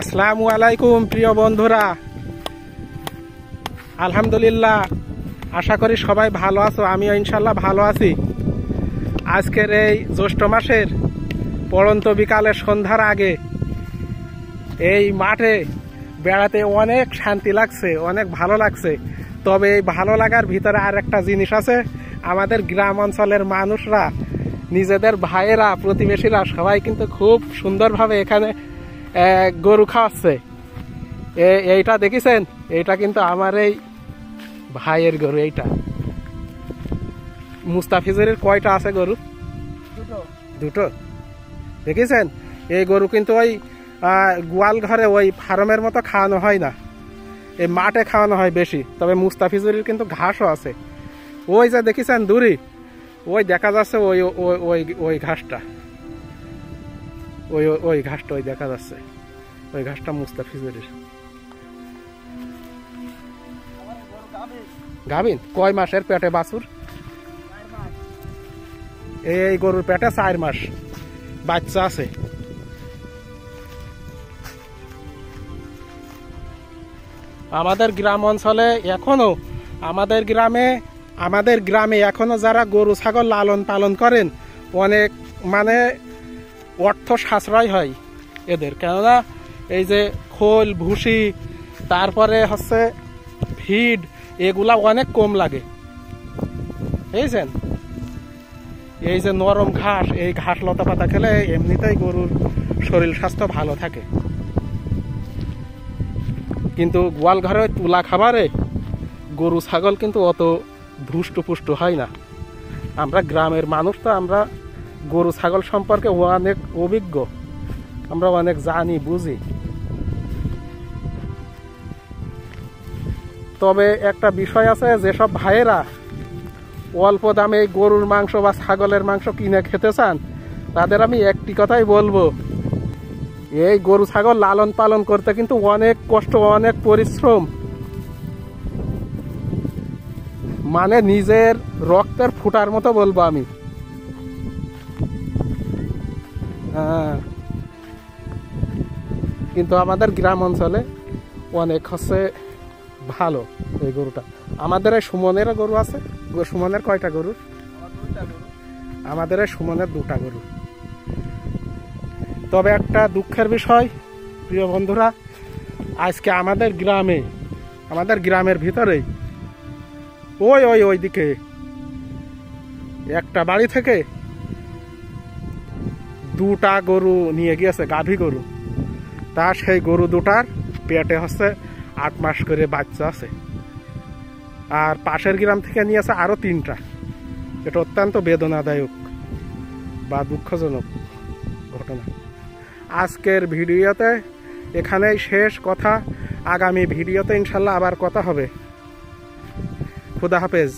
আসসালামু আলাইকুম প্রিয় বন্ধুরা, আলহামদুলিল্লাহ, আশা করি সবাই ভালো আছো। আমিও ইনশাল্লাহ ভালো আছি। আজকের এই জ্যৈষ্ঠ মাসের পড়ন্ত বিকালের সন্ধ্যার আগে এই মাঠে বেড়াতে অনেক শান্তি লাগছে, অনেক ভালো লাগছে। তবে এই ভালো লাগার ভিতরে আর একটা জিনিস আছে, আমাদের গ্রাম অঞ্চলের মানুষরা, নিজেদের ভাইয়েরা, প্রতিবেশীরা সবাই কিন্তু খুব সুন্দরভাবে এখানে গরু খাওয়াচ্ছে। এইটা দেখেছেন, এইটা কিন্তু আমার এই ভাইয়ের গরু। এইটা মুস্তাফিজুরের কয়টা আছে গরু? দুটো। দেখেছেন, এই গরু কিন্তু ওই গোয়াল ঘরে ওই ফার্মের মতো খাওয়ানো হয় না, এই মাঠে খাওয়ানো হয় বেশি। তবে মুস্তাফিজুরের কিন্তু ঘাসও আছে। ওই যে দেখেছেন দূরে, ওই দেখা যাচ্ছে ওই ওই ওই ঘাসটা, ওই ওই ঘাসটা ওই দেখা যাচ্ছে, ওই ঘাসটা মুস্তাফিজুরের। গাভিন কয় মাসের পেটে বাছুর? এই গরুর পেটে 4 মাস বাচ্চা আছে। আমাদের গ্রাম অঞ্চলে এখনো, আমাদের গ্রামে এখনো যারা গরু ছাগল লালন পালন করেন, অনেক মানে অর্থ সাশ্রয় হয় এদের। কেননা এই যে খোল ভুসি, তারপরে হচ্ছে ফিড, এগুলা অনেক কম লাগে। বুঝছেন, এই যে নরম ঘাস, এই ঘাস লতা পাতা খেলে এমনিতেই গরুর শরীর স্বাস্থ্য ভালো থাকে। কিন্তু গোয়াল ঘরে তুলা খাবারে গরু ছাগল কিন্তু অত ধুষ্ট হয় না। আমরা গ্রামের মানুষ তো, আমরা গরু ছাগল সম্পর্কে অনেক অভিজ্ঞ, আমরা অনেক জানি বুঝি। তবে একটা বিষয় আছে, যেসব ভাইয়েরা অল্প দামে গরুর মাংস বা ছাগলের মাংস কিনে খেতে চান, তাদের আমি একটি কথাই বলবো, এই গরু ছাগল লালন পালন করতে কিন্তু অনেক কষ্ট, অনেক পরিশ্রম। মানে নিজের রক্তের ফুটার মতো বলবো আমি। কিন্তু আমাদের গ্রাম অঞ্চলে অনেক হচ্ছে ভালো এই গরুটা। আমাদের এই সুমনেরও গরু আছে। সুমনের কয়টা গরু? আমাদের এই সুমনের 2টা গরু। তবে একটা দুঃখের বিষয় প্রিয় বন্ধুরা, আজকে আমাদের গ্রামের ভিতরেই ওই দিকে একটা বাড়ি থেকে 2টা গরু নিয়ে গিয়েছে, গাভী গরু। তা সেই গরু 2টার পেটে হচ্ছে 8 মাস করে বাচ্চা আছে। আর পাশের গ্রাম থেকে নিয়েছে আরো 3টা। এটা অত্যন্ত বেদনাদায়ক বা দুঃখজনক ঘটনা। আজকের ভিডিওতে এখানেই শেষ কথা। আগামী ভিডিওতে ইনশাল্লাহ আবার কথা হবে। খুদা হাফেজ।